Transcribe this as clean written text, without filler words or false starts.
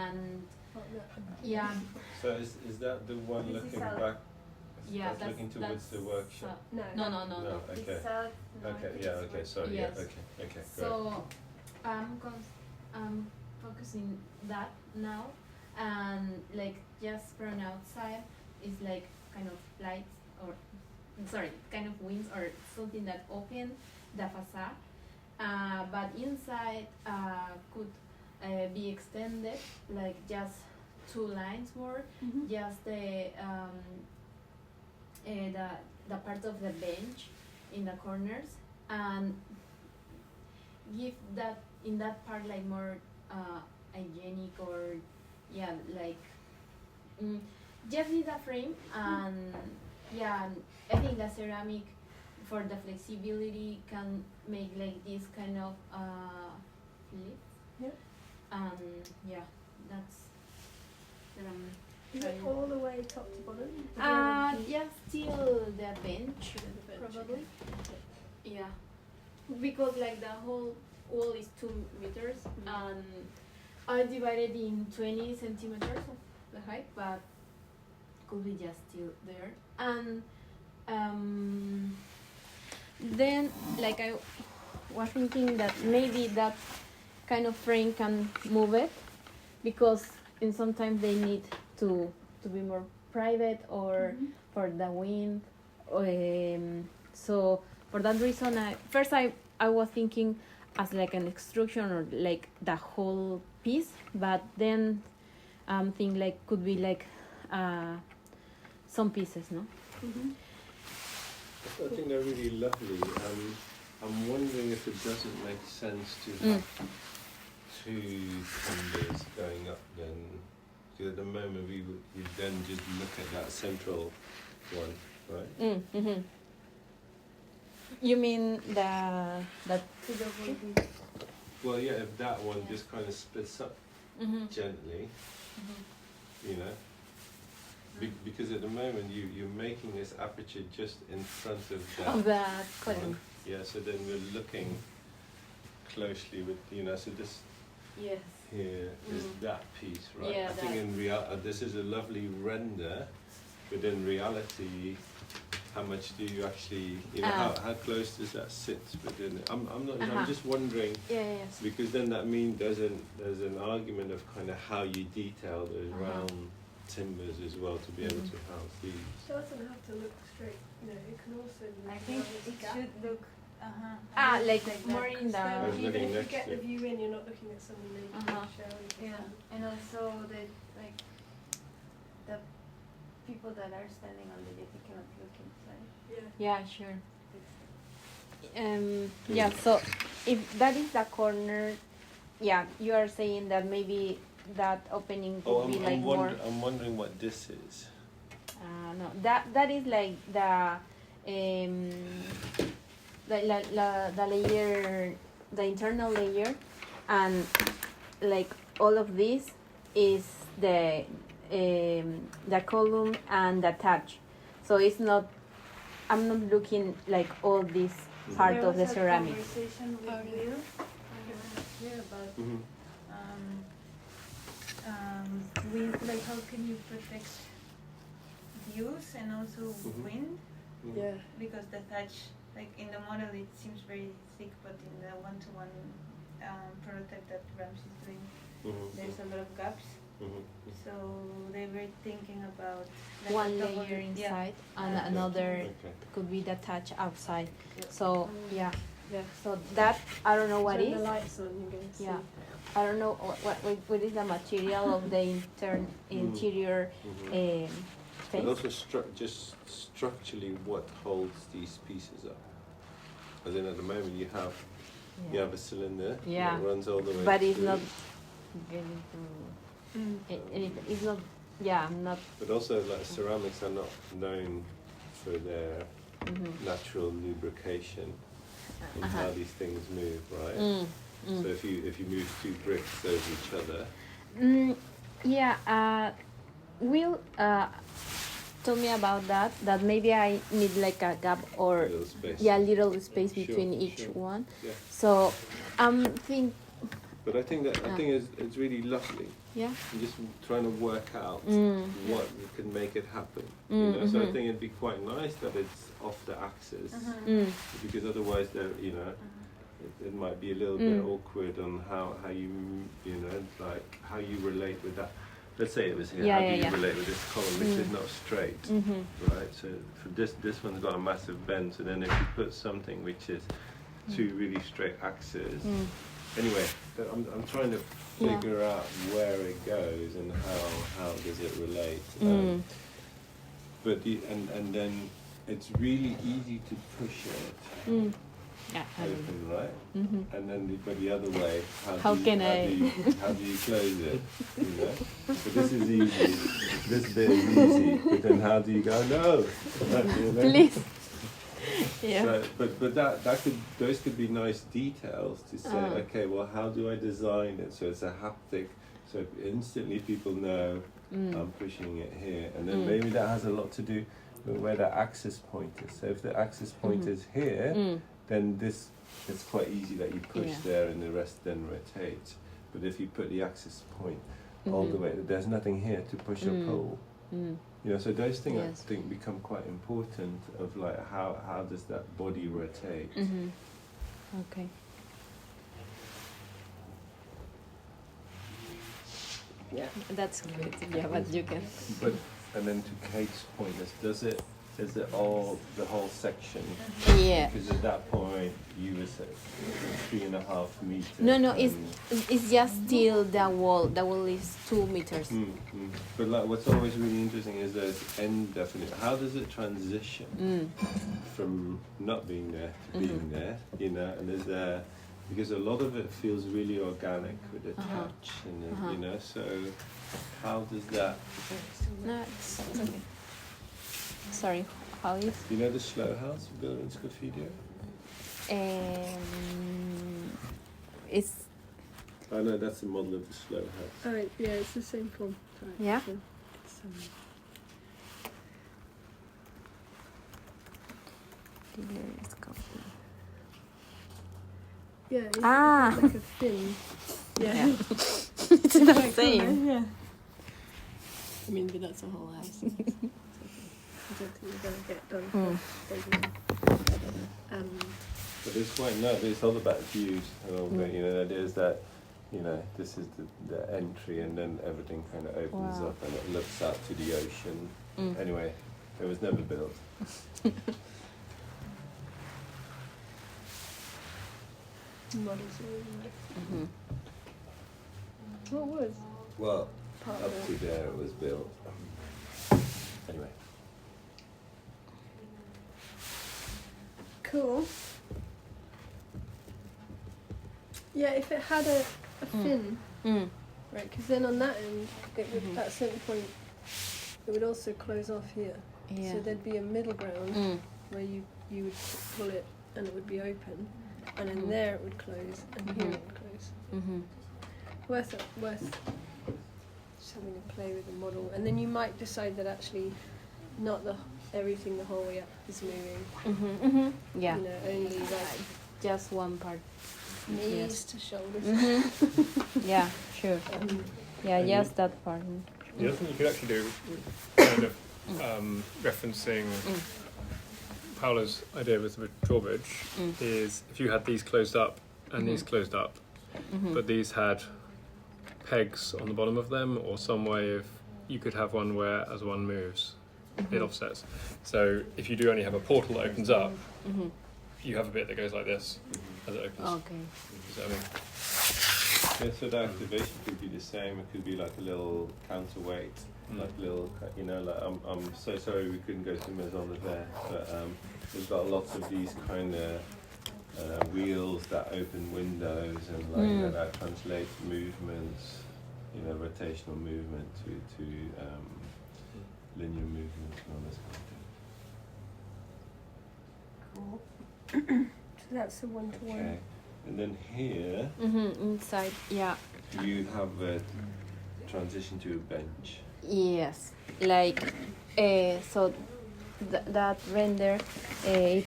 and yeah. So is that the one This looking is back? Yeah, that's looking towards the workshop. No. Okay. It's south. Okay. Yeah. Okay. Sorry. Yes. Yeah. Okay. Okay. So I'm focusing that now, and like just from outside is like kind of lights or kind of wings or something that open the facade, but inside could be extended like just 2 lines more, just the part of the bench in the corners, and give that in that part like more hygienic or like just need a frame, and I think the ceramic for the flexibility can make like this kind of flip, that's Is it all the way top to bottom? still the bench probably. Yeah, because like the whole wall is 2 meters, and I divided in 20 centimeters of the height, but could be just still there. And then like I was thinking that maybe that kind of frame can move it, because in sometimes they need to be more private or for the wind. So for that reason, I was thinking as like an extrusion or like the whole piece, but then think like could be like some pieces, no? I think they're really lovely. I'm wondering if it doesn't make sense to have 2 timbers going up then. Because at the moment we then just look at that central one, right? You mean that? Well, yeah, if that one just kind of splits up gently, you know, because at the moment you're making this aperture just in front of that column. Yeah, so then we're looking closely with, so this here is that piece, right? Yeah, I think in this is a lovely render, but in reality, how much do you actually, how close does that sit within it? I'm not. I'm just wondering. Because then that means there's an argument of kind of how you detail those round timbers as well to be able to house these. It doesn't have to look straight. It can also. I think it should look. Like more in the. Even if you get the view in, you're not looking at something that you can show. Yeah, and also the people that are standing on the jet cannot look inside. Yeah, sure. So if that is the corner, you are saying that maybe that opening could be like more. I'm wondering what this is. No, that is like the layer, the internal layer, and like all of this is the column and the touch. So it's not. I'm not looking like all this part of the ceramic. Conversation with Will about like how can you protect views and also wind? Yeah. Because the thatch, like in the model, it seems very thick, but in the one-to-one prototype that Rams is doing, there's a lot of gaps. So they were thinking about like One layer inside and another could be the touch outside. So so that I don't know what is. The lights on, you're going to see. I don't know what is the material of the interior But space. also just structurally, what holds these pieces up? As in, at the moment you have a cylinder that runs all the way. But it's through. not getting to. It's not. I'm not. But also, like ceramics are not known for their natural lubrication and how these things move, right? So if you move 2 bricks over each other. Will told me about that. That maybe I need like a gap or Little space. little space between each one. Yeah. So But I think it's really lovely. Yeah. I'm just trying to work out what can make it happen. So I think it'd be quite nice that it's off the axis, because otherwise it might be a little bit awkward on how you like how you relate with that. Let's say it was here. How do you relate with this column, which is not straight, right? So for this one's got a massive bend. So then if you put something which is two really straight axes. Anyway, I'm trying to figure out where it goes and how does it relate. But and then it's really easy to push it open, right? And then but the other way, how do you close it? But this is easy. This bit is easy. But then how do you go? No. Please. Yeah. So, but those could be nice details to say. Okay, well, how do I design it so it's a haptic? So instantly people know I'm pushing it here, and then maybe that has a lot to do with where the axis point is. So if the axis point is here, then this it's quite easy that you push there, and the rest then rotates. But if you put the axis point all the way, there's nothing here to push or pull. So those things I think become quite important of like how does that body rotate. Okay. Yeah, that's good. Yeah, but you can. But and then to Kate's point, is it all the whole section? Yeah. Because at that point you were saying 3.5 meters. No, it's just still the wall. The wall is 2 meters. But like, what's always really interesting is there's end definite. How does it transition from not being there to being there? And is there, because a lot of it feels really organic with the touch, and so how does that? No, it's okay. Sorry, how is? You know the slow house built in Scofidio? It's. I know that's the model of the slow house. Oh, yeah, it's the same form. Right. Yeah. So it's, yeah, it's like a fin. Yeah. It's the same. Yeah. I mean, but that's a whole house. I don't think we're going to get done. But it's quite nice. It's all about views a little bit. The idea is that, this is the entry, and then everything kind of opens up and it looks out to the ocean. Anyway, it was never built. Models are What was? Well, up to there it was built. Anyway. Cool. Yeah, if it had a fin, right? Because then on that end, it would, at a certain point, it would also close off here. Yeah. So there'd be a middle ground where you would pull it and it would be open, and then there it would close, and here it would close. Worth just having a play with the model, and then you might decide that actually not everything the whole way up is moving. Yeah. Only like just one part. knees to shoulders. Yeah, sure. Yeah, just that part. The other thing you could actually do, kind of referencing Paola's idea with the drawbridge, is if you had these closed up and these closed up, but these had pegs on the bottom of them, or some way of you could have one where as one moves, it offsets. So if you do only have a portal that opens up, you have a bit that goes like this as it opens. Okay. Does that mean? Yeah, so the activation could be the same. It could be like a little counterweight, like little, like I'm so sorry we couldn't go to Maison de Verre, but we've got lots of these kind of wheels that open windows, and like that translates movements, rotational movement to linear movement and all this kind of thing. Cool. So that's the one-to-one. Okay, and then here, Inside, yeah. you have a transition to a bench. Yes, like so that render it